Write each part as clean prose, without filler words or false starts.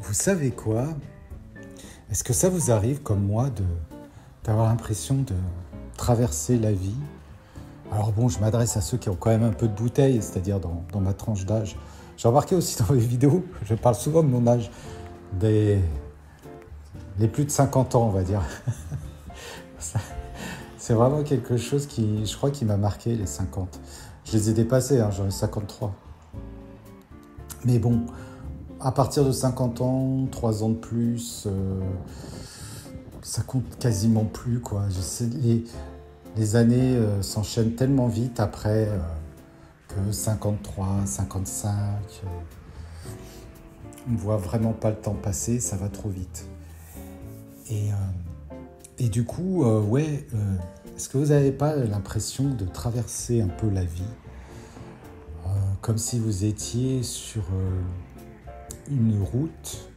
Vous savez quoi? Est-ce que ça vous arrive, comme moi, d'avoir l'impression de traverser la vie? Alors bon, je m'adresse à ceux qui ont quand même un peu de bouteille, c'est-à-dire dans ma tranche d'âge. J'ai remarqué aussi dans les vidéos, je parle souvent de mon âge, les plus de 50 ans, on va dire. C'est vraiment quelque chose qui, je crois, qui m'a marqué, les 50. Je les ai dépassés, j'en ai 53. Mais bon, à partir de 50 ans, 3 ans de plus, ça compte quasiment plus, quoi. Les années s'enchaînent tellement vite après que 53, 55, on ne voit vraiment pas le temps passer, ça va trop vite. Et du coup, est-ce que vous n'avez pas l'impression de traverser un peu la vie comme si vous étiez sur une route,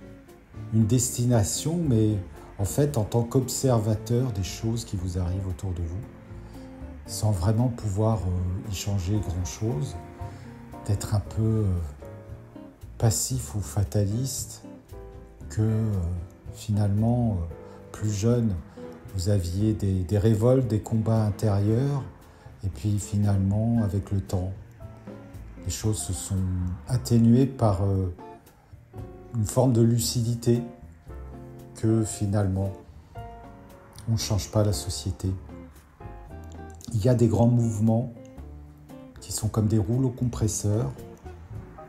une destination, mais en fait en tant qu'observateur des choses qui vous arrivent autour de vous, sans vraiment pouvoir y changer grand-chose, d'être un peu passif ou fataliste, que finalement, plus jeune, vous aviez des révoltes, des combats intérieurs, et puis finalement, avec le temps, les choses se sont atténuées par une forme de lucidité, que finalement, on ne change pas la société. Il y a des grands mouvements qui sont comme des rouleaux compresseurs,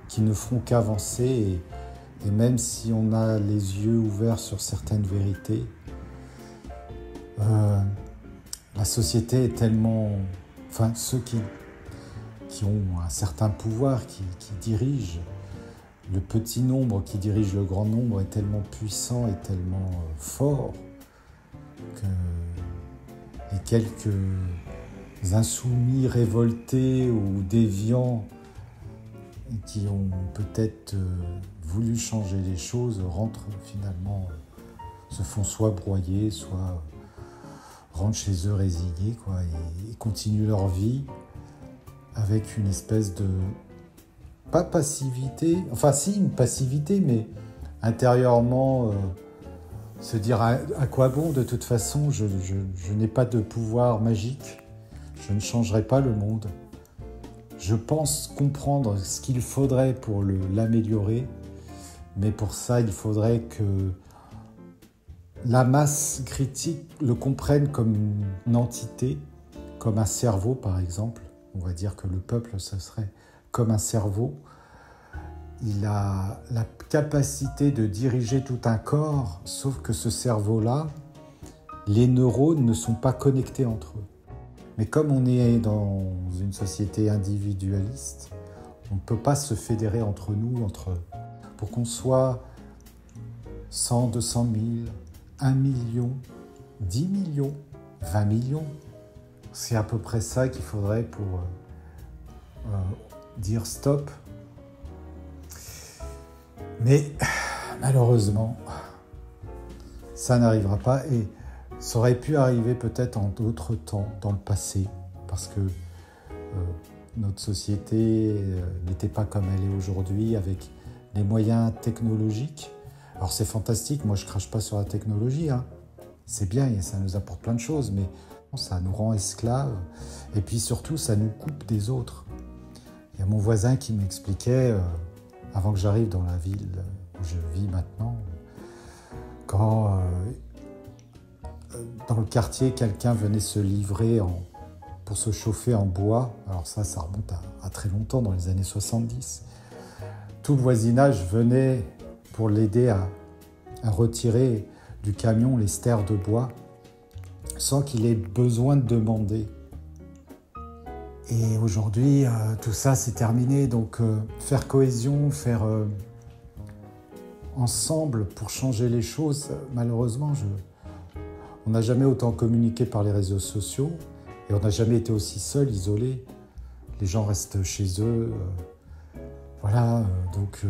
qui ne feront qu'avancer, et même si on a les yeux ouverts sur certaines vérités, la société est tellement... Enfin, ceux qui ont un certain pouvoir, qui dirigent, le petit nombre qui dirige le grand nombre est tellement puissant et tellement fort que les quelques insoumis, révoltés ou déviants qui ont peut-être voulu changer les choses rentrent finalement, se font soit broyer, soit rentrent chez eux résignés, quoi, et continuent leur vie avec une espèce de... pas passivité, enfin si, une passivité, mais intérieurement se dire à quoi bon, de toute façon, je n'ai pas de pouvoir magique, je ne changerai pas le monde. Je pense comprendre ce qu'il faudrait pour l'améliorer, mais pour ça, il faudrait que la masse critique le comprenne comme une entité, comme un cerveau par exemple. On va dire que le peuple, ce serait comme un cerveau. Il a la capacité de diriger tout un corps, sauf que ce cerveau-là, les neurones ne sont pas connectés entre eux. Mais comme on est dans une société individualiste, on ne peut pas se fédérer entre nous, pour qu'on soit 100, 200 000, 1 million, 10 millions, 20 millions. C'est à peu près ça qu'il faudrait pour dire stop. Mais malheureusement, ça n'arrivera pas, et ça aurait pu arriver peut-être en d'autres temps, dans le passé, parce que notre société n'était pas comme elle est aujourd'hui, avec les moyens technologiques. Alors c'est fantastique, moi je ne crache pas sur la technologie, c'est bien et ça nous apporte plein de choses, mais ça nous rend esclaves, et puis surtout ça nous coupe des autres. Il y a mon voisin qui m'expliquait, avant que j'arrive dans la ville où je vis maintenant, quand dans le quartier quelqu'un venait se livrer pour se chauffer en bois, alors ça remonte à très longtemps, dans les années 70, tout le voisinage venait pour l'aider à retirer du camion les stères de bois sans qu'il ait besoin de demander. Et aujourd'hui, tout ça, c'est terminé. Donc, faire cohésion, faire ensemble pour changer les choses, malheureusement, on n'a jamais autant communiqué par les réseaux sociaux, et on n'a jamais été aussi seul, isolé. Les gens restent chez eux. Donc,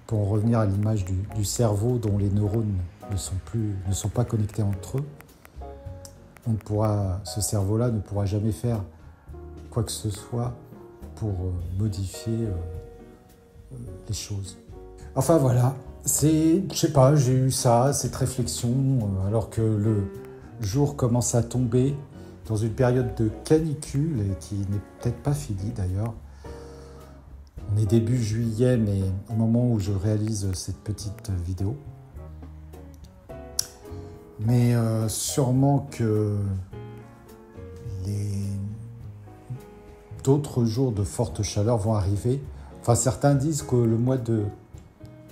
pour en revenir à l'image du cerveau dont les neurones ne sont pas connectés entre eux, ce cerveau-là ne pourra jamais faire quoi que ce soit pour modifier les choses. Enfin voilà, je sais pas, j'ai eu ça, cette réflexion, alors que le jour commence à tomber dans une période de canicule et qui n'est peut-être pas finie d'ailleurs. On est début juillet, mais au moment où je réalise cette petite vidéo. Mais sûrement que d'autres jours de forte chaleur vont arriver. Enfin, certains disent que le mois de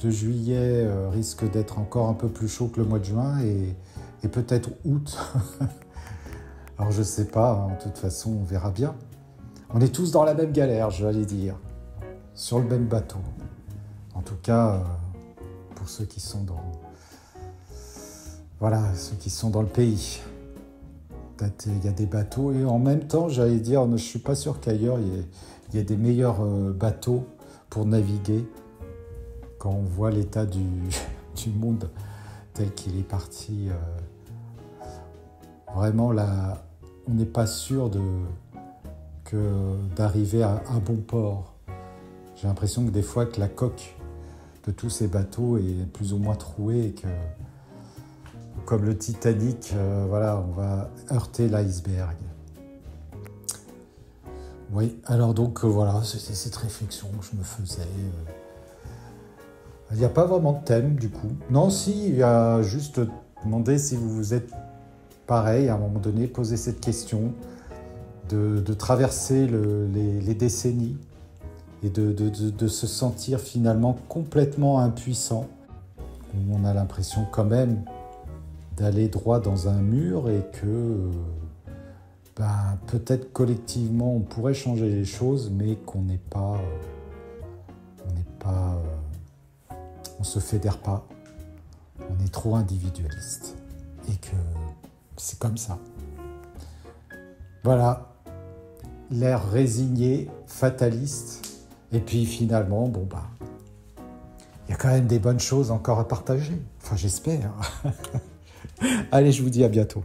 juillet risque d'être encore un peu plus chaud que le mois de juin et peut-être août. Alors je sais pas, hein, de toute façon on verra bien. On est tous dans la même galère, je vais dire, sur le même bateau. En tout cas, pour ceux qui sont ceux qui sont dans le pays. Peut-être il y a des bateaux et en même temps, j'allais dire, je suis pas sûr qu'ailleurs il y ait des meilleurs bateaux pour naviguer quand on voit l'état du monde tel qu'il est parti. Vraiment, là, on n'est pas sûr d'arriver à un bon port. J'ai l'impression que des fois, que la coque de tous ces bateaux est plus ou moins trouée et que, comme le Titanic, voilà, on va heurter l'iceberg. Oui, alors donc voilà, c'était cette réflexion que je me faisais. Il n'y a pas vraiment de thème du coup. Non, si, il y a juste demandé si vous êtes pareil, à un moment donné, poser cette question de traverser les décennies et de se sentir finalement complètement impuissant, où on a l'impression quand même d'aller droit dans un mur et que peut-être collectivement on pourrait changer les choses, mais on se fédère pas, on est trop individualiste et que c'est comme ça. Voilà, l'air résigné, fataliste, et puis finalement, il y a quand même des bonnes choses encore à partager. Enfin, j'espère. Allez, je vous dis à bientôt.